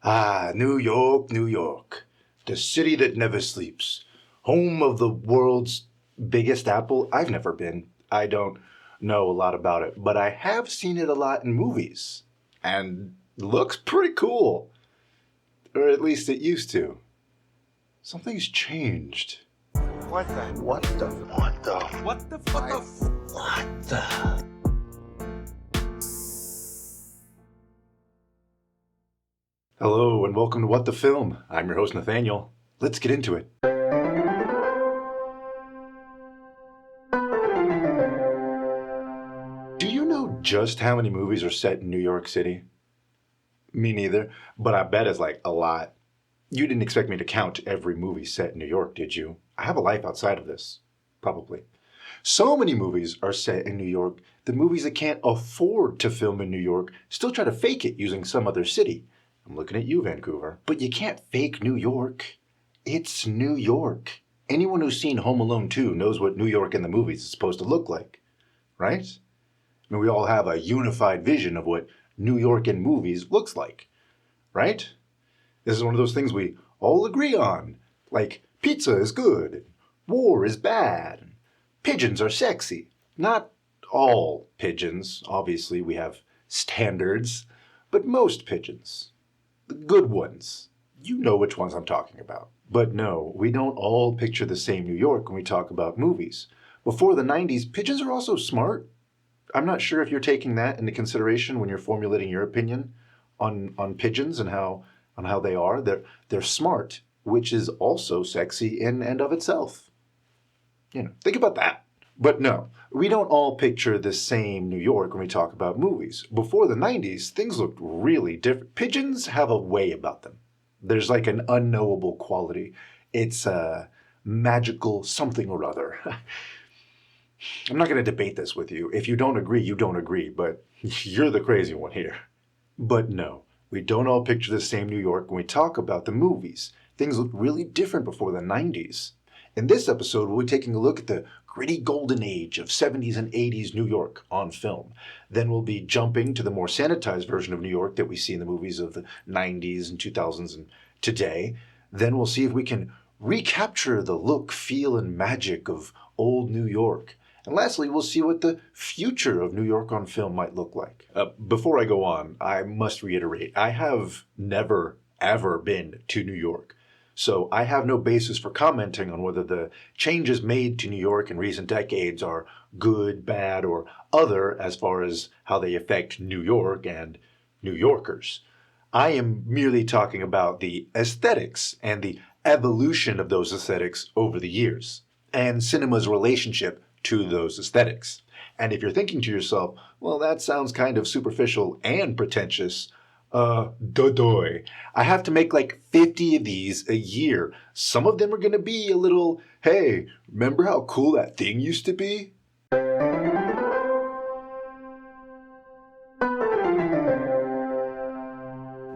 Ah, New York, New York, the city that never sleeps, home of the world's biggest apple. I've never been. I don't know a lot about it, but I have seen it a lot in movies, and looks pretty cool. Or at least it used to. Something's changed. What the? What the? What the? What the fuck? What the? Hello, and welcome to What the Film. I'm your host, Nathaniel. Let's get into it. Do you know just how many movies are set in New York City? Me neither, but I bet it's like a lot. You didn't expect me to count every movie set in New York, did you? I have a life outside of this. Probably. So many movies are set in New York that movies that can't afford to film in New York still try to fake it using some other city. I'm looking at you, Vancouver. But you can't fake New York. It's New York. Anyone who's seen Home Alone 2 knows what New York in the movies is supposed to look like, right? I mean, we all have a unified vision of what New York in movies looks like, right? This is one of those things we all agree on, like pizza is good, and war is bad, and pigeons are sexy. Not all pigeons, obviously we have standards, but most pigeons. The good ones. You know which ones I'm talking about. But no, we don't all picture the same New York when we talk about movies. Before the 90s, pigeons are also smart. I'm not sure if you're taking that into consideration when you're formulating your opinion on pigeons and how they are. They're smart, which is also sexy in and of itself. Think about that. But no, we don't all picture the same New York when we talk about movies. Before the 90s, things looked really different. Pigeons have a way about them. There's like an unknowable quality. It's a magical something or other. I'm not going to debate this with you. If you don't agree, you don't agree, but you're the crazy one here. But no, we don't all picture the same New York when we talk about the movies. Things looked really different before the 90s. In this episode, we'll be taking a look at the gritty golden age of 70s and 80s New York on film. Then we'll be jumping to the more sanitized version of New York that we see in the movies of the 90s and 2000s and today. Then we'll see if we can recapture the look, feel, and magic of old New York. And lastly, we'll see what the future of New York on film might look like. Before I go on, I must reiterate, I have never, ever been to New York. So I have no basis for commenting on whether the changes made to New York in recent decades are good, bad, or other as far as how they affect New York and New Yorkers. I am merely talking about the aesthetics and the evolution of those aesthetics over the years, and cinema's relationship to those aesthetics. And if you're thinking to yourself, well, that sounds kind of superficial and pretentious, dodoy. I have to make like 50 of these a year. Some of them are going to be a little, hey, remember how cool that thing used to be?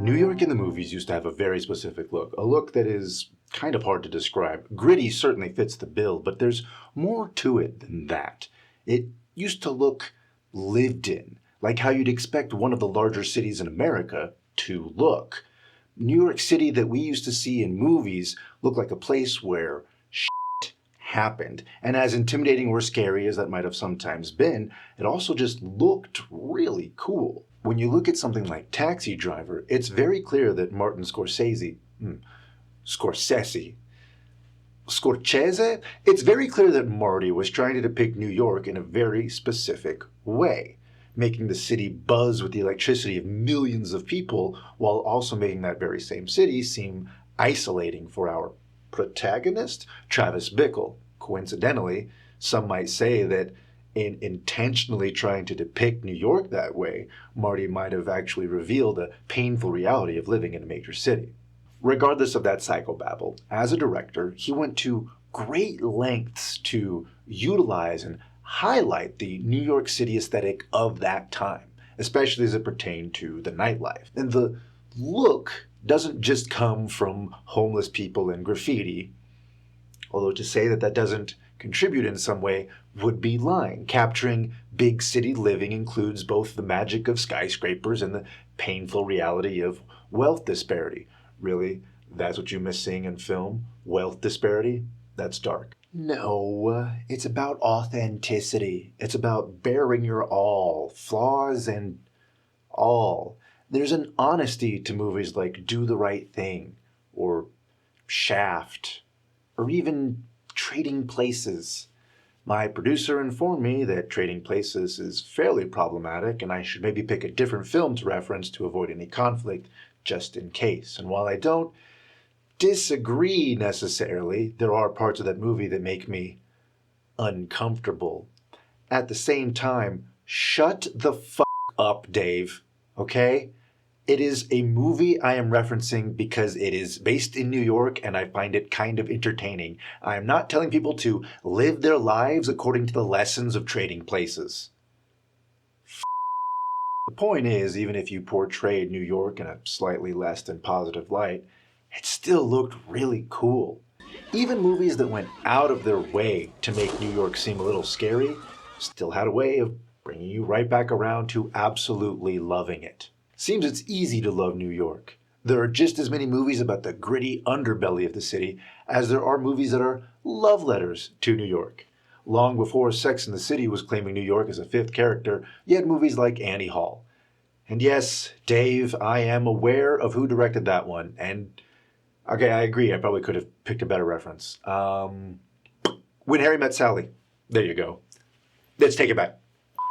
New York in the movies used to have a very specific look, a look that is kind of hard to describe. Gritty certainly fits the bill, but there's more to it than that. It used to look lived in, like how you'd expect one of the larger cities in America to look. New York City that we used to see in movies looked like a place where shit happened. And as intimidating or scary as that might have sometimes been, it also just looked really cool. When you look at something like Taxi Driver, it's very clear that Martin Scorsese, it's very clear that Marty was trying to depict New York in a very specific way, making the city buzz with the electricity of millions of people while also making that very same city seem isolating for our protagonist, Travis Bickle. Coincidentally, some might say that in intentionally trying to depict New York that way, Marty might have actually revealed a painful reality of living in a major city. Regardless of that psychobabble, as a director, he went to great lengths to utilize and highlight the New York City aesthetic of that time, especially as it pertained to the nightlife. And the look doesn't just come from homeless people and graffiti, although to say that doesn't contribute in some way would be lying. Capturing big city living includes both the magic of skyscrapers and the painful reality of Wealth disparity. Really? That's what you miss seeing in film? Wealth disparity? That's dark. No, it's about authenticity. It's about bearing your all, flaws and all. There's an honesty to movies like Do the Right Thing, or Shaft, or even Trading Places. My producer informed me that Trading Places is fairly problematic and I should maybe pick a different film to reference to avoid any conflict, just in case. And while I don't disagree necessarily, there are parts of that movie that make me uncomfortable. At the same time, shut the fuck up, Dave, okay? It is a movie I am referencing because it is based in New York and I find it kind of entertaining. I am not telling people to live their lives according to the lessons of Trading Places. The point is, even if you portrayed New York in a slightly less than positive light, it still looked really cool. Even movies that went out of their way to make New York seem a little scary still had a way of bringing you right back around to absolutely loving it. Seems it's easy to love New York. There are just as many movies about the gritty underbelly of the city as there are movies that are love letters to New York. Long before Sex and the City was claiming New York as a fifth character, you had movies like Annie Hall. And yes, Dave, I am aware of who directed that one, and okay, I agree. I probably could have picked a better reference. When Harry Met Sally. There you go. Let's take it back.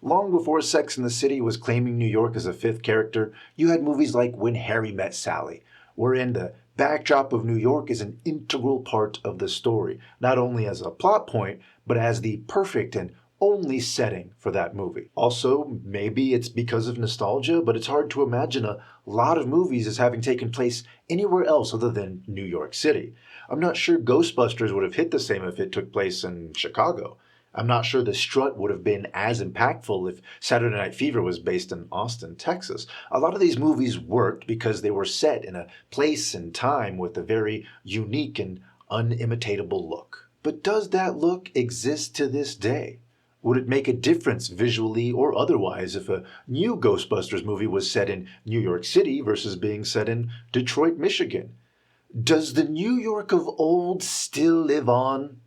Long before Sex and the City was claiming New York as a fifth character, you had movies like When Harry Met Sally, wherein the backdrop of New York is an integral part of the story, not only as a plot point, but as the perfect and only setting for that movie. Also, maybe it's because of nostalgia, but it's hard to imagine a lot of movies as having taken place anywhere else other than New York City. I'm not sure Ghostbusters would have hit the same if it took place in Chicago. I'm not sure The Strut would have been as impactful if Saturday Night Fever was based in Austin, Texas. A lot of these movies worked because they were set in a place and time with a very unique and unimitatable look. But does that look exist to this day? Would it make a difference visually or otherwise if a new Ghostbusters movie was set in New York City versus being set in Detroit, Michigan? Does the New York of old still live on?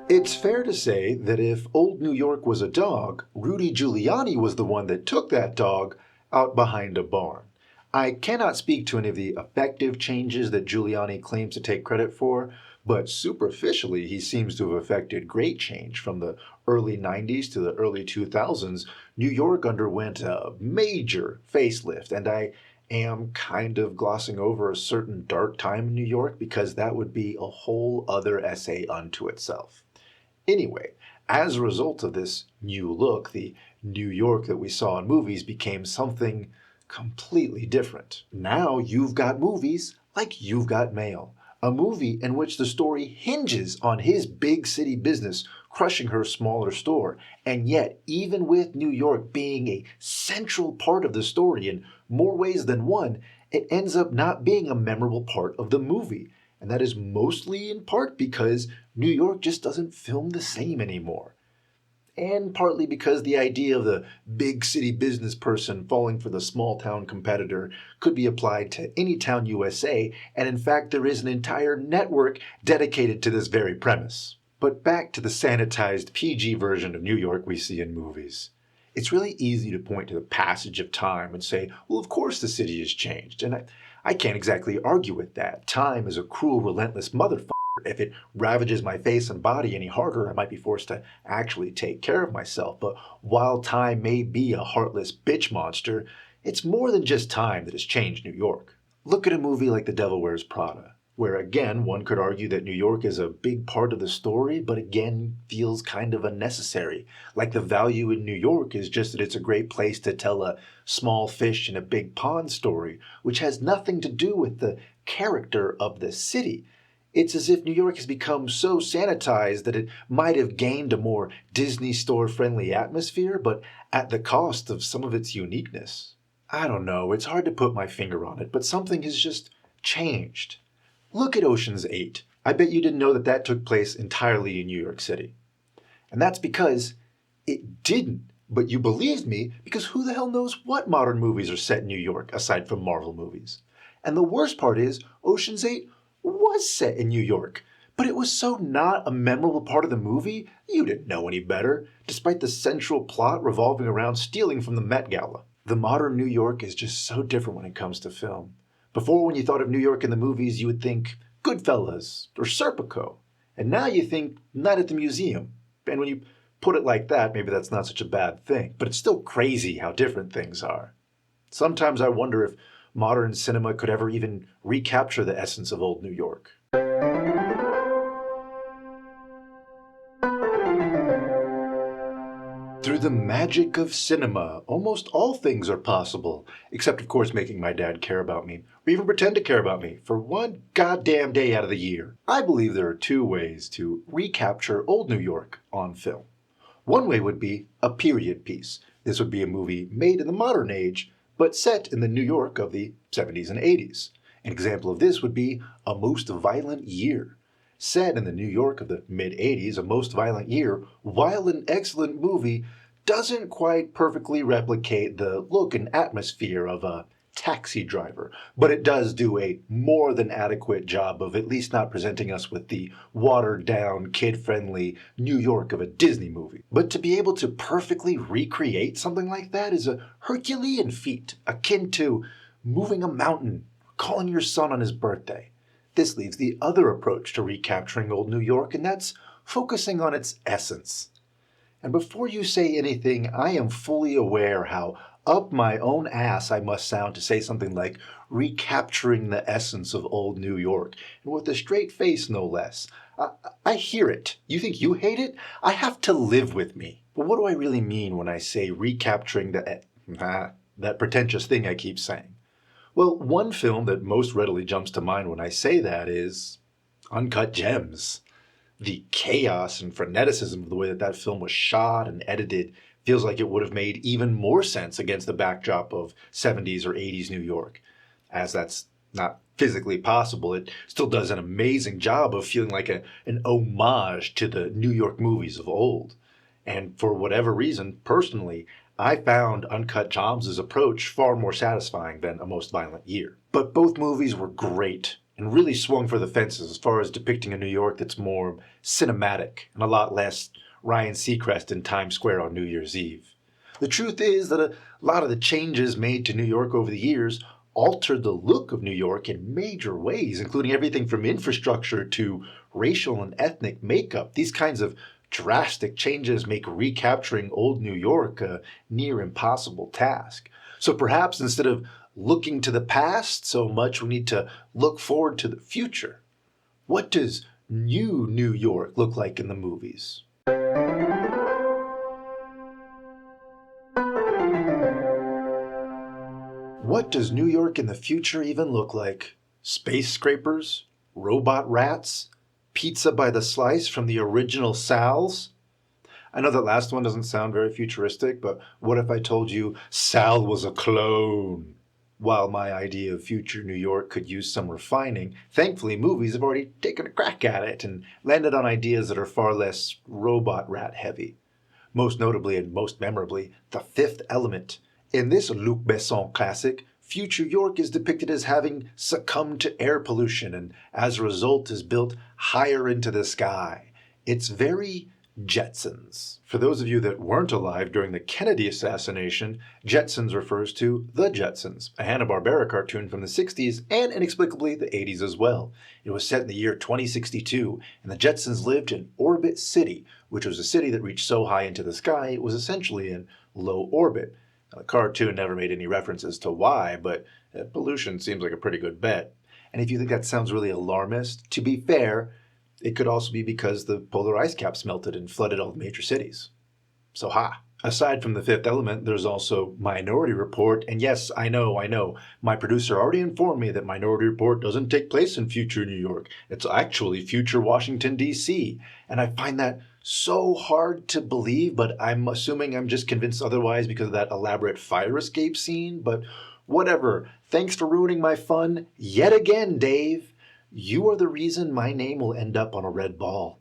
It's fair to say that if Old New York was a dog, Rudy Giuliani was the one that took that dog out behind a barn. I cannot speak to any of the effective changes that Giuliani claims to take credit for, but superficially he seems to have effected great change. From the early 90s to the early 2000s, New York underwent a major facelift, and I am kind of glossing over a certain dark time in New York because that would be a whole other essay unto itself. Anyway, as a result of this new look, the New York that we saw in movies became something completely different. Now you've got movies like You've Got Mail, a movie in which the story hinges on his big city business crushing her smaller store, and yet, even with New York being a central part of the story in more ways than one, it ends up not being a memorable part of the movie. And that is mostly in part because New York just doesn't film the same anymore. And partly because the idea of the big city business person falling for the small town competitor could be applied to any town USA, and in fact there is an entire network dedicated to this very premise. But back to the sanitized PG version of New York we see in movies. It's really easy to point to the passage of time and say, well, of course the city has changed, and I can't exactly argue with that. Time is a cruel, relentless motherfucker. If it ravages my face and body any harder, I might be forced to actually take care of myself. But while time may be a heartless bitch monster, it's more than just time that has changed New York. Look at a movie like The Devil Wears Prada, where again, one could argue that New York is a big part of the story, but again, feels kind of unnecessary. Like the value in New York is just that it's a great place to tell a small fish in a big pond story, which has nothing to do with the character of the city. It's as if New York has become so sanitized that it might have gained a more Disney store-friendly atmosphere, but at the cost of some of its uniqueness. I don't know, it's hard to put my finger on it, but something has just changed. Look at Ocean's 8. I bet you didn't know that that took place entirely in New York City. And that's because It didn't, but you believed me because who the hell knows what modern movies are set in New York aside from Marvel movies? And the worst part is, Ocean's 8 was set in New York, but it was so not a memorable part of the movie, you didn't know any better, despite the central plot revolving around stealing from the Met Gala. The modern New York is just so different when it comes to film. Before, when you thought of New York in the movies, you would think Goodfellas or Serpico. And now you think Night at the Museum. And when you put it like that, maybe that's not such a bad thing. But it's still crazy how different things are. Sometimes I wonder if modern cinema could ever even recapture the essence of old New York. Through the magic of cinema, almost all things are possible, except of course making my dad care about me, or even pretend to care about me, for one goddamn day out of the year. I believe there are two ways to recapture old New York on film. One way would be a period piece. This would be a movie made in the modern age, but set in the New York of the 70s and 80s. An example of this would be A Most Violent Year. Set in the New York of the mid-80s, A Most Violent Year, while an excellent movie, doesn't quite perfectly replicate the look and atmosphere of a Taxi Driver, but it does do a more than adequate job of at least not presenting us with the watered-down, kid-friendly New York of a Disney movie. But to be able to perfectly recreate something like that is a Herculean feat, akin to moving a mountain, calling your son on his birthday. This leaves the other approach to recapturing old New York, and that's focusing on its essence. And before you say anything, I am fully aware how up my own ass I must sound to say something like recapturing the essence of old New York, and with a straight face no less. I hear it. You think you hate it? I have to live with me. But what do I really mean when I say recapturing that pretentious thing I keep saying? Well, one film that most readily jumps to mind when I say that is Uncut Gems. The chaos and freneticism of the way that film was shot and edited feels like it would have made even more sense against the backdrop of 70s or 80s New York. As that's not physically possible, it still does an amazing job of feeling like an homage to the New York movies of old. And for whatever reason, personally, I found Uncut Gems' approach far more satisfying than A Most Violent Year. But both movies were great and really swung for the fences as far as depicting a New York that's more cinematic and a lot less Ryan Seacrest in Times Square on New Year's Eve. The truth is that a lot of the changes made to New York over the years altered the look of New York in major ways, including everything from infrastructure to racial and ethnic makeup. These kinds of drastic changes make recapturing old New York a near impossible task. So perhaps instead of looking to the past so much, we need to look forward to the future. What does new New York look like in the movies? What does New York in the future even look like? Space scrapers? Robot rats? Pizza by the slice from the original Sal's? I know that last one doesn't sound very futuristic, but what if I told you Sal was a clone? While my idea of future New York could use some refining, thankfully movies have already taken a crack at it and landed on ideas that are far less robot rat heavy. Most notably and most memorably, The Fifth Element. In this Luc Besson classic, future York is depicted as having succumbed to air pollution and as a result is built higher into the sky. It's very Jetsons. For those of you that weren't alive during the Kennedy assassination, Jetsons refers to The Jetsons, a Hanna-Barbera cartoon from the 60s and inexplicably the 80s as well. It was set in the year 2062, and the Jetsons lived in Orbit City, which was a city that reached so high into the sky it was essentially in low orbit. Now, the cartoon never made any references to why, but pollution seems like a pretty good bet. And if you think that sounds really alarmist, to be fair, it could also be because the polar ice caps melted and flooded all the major cities. So ha! Aside from The Fifth Element, there's also Minority Report, and yes, I know, my producer already informed me that Minority Report doesn't take place in future New York. It's actually future Washington, D.C., and I find that so hard to believe, but I'm assuming I'm just convinced otherwise because of that elaborate fire escape scene, but whatever. Thanks for ruining my fun yet again, Dave. You are the reason my name will end up on a red ball.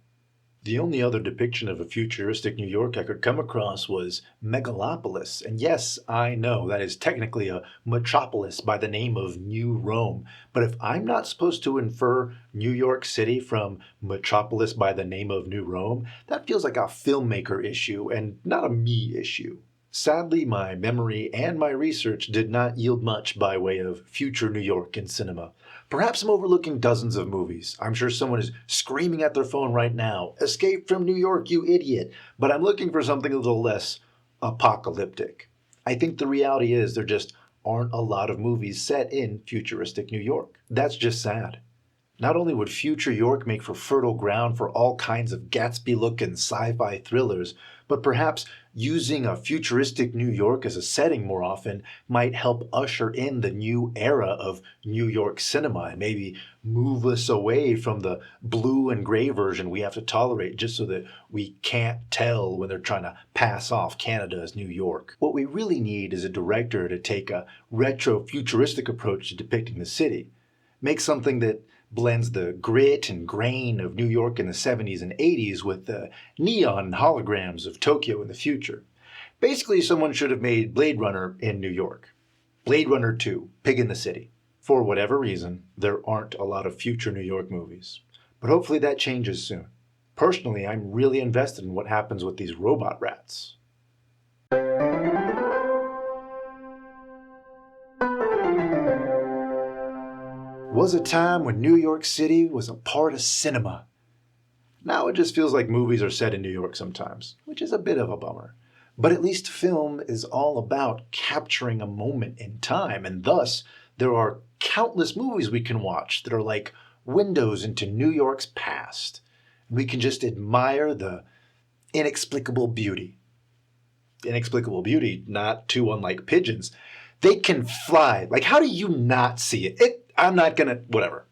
The only other depiction of a futuristic New York I could come across was Megalopolis. And yes, I know that is technically a metropolis by the name of New Rome. But if I'm not supposed to infer New York City from metropolis by the name of New Rome, that feels like a filmmaker issue and not a me issue. Sadly, my memory and my research did not yield much by way of future New York in cinema. Perhaps I'm overlooking dozens of movies. I'm sure someone is screaming at their phone right now, "Escape from New York, you idiot!" But I'm looking for something a little less apocalyptic. I think the reality is there just aren't a lot of movies set in futuristic New York. That's just sad. Not only would future York make for fertile ground for all kinds of Gatsby-looking sci-fi thrillers, but perhaps using a futuristic New York as a setting more often might help usher in the new era of New York cinema and maybe move us away from the blue and gray version we have to tolerate just so that we can't tell when they're trying to pass off Canada as New York. What we really need is a director to take a retro-futuristic approach to depicting the city. Make something that blends the grit and grain of New York in the 70s and 80s with the neon and holograms of Tokyo in the future. Basically, someone should have made Blade Runner in New York. Blade Runner 2, Pig in the City. For whatever reason, there aren't a lot of future New York movies. But hopefully that changes soon. Personally, I'm really invested in what happens with these robot rats. Was a time when New York City was a part of cinema. Now it just feels like movies are set in New York sometimes, which is a bit of a bummer. But at least film is all about capturing a moment in time, and thus there are countless movies we can watch that are like windows into New York's past. We can just admire the inexplicable beauty. Inexplicable beauty, not too unlike pigeons. They can fly. Like, how do you not see it? I'm not gonna, whatever.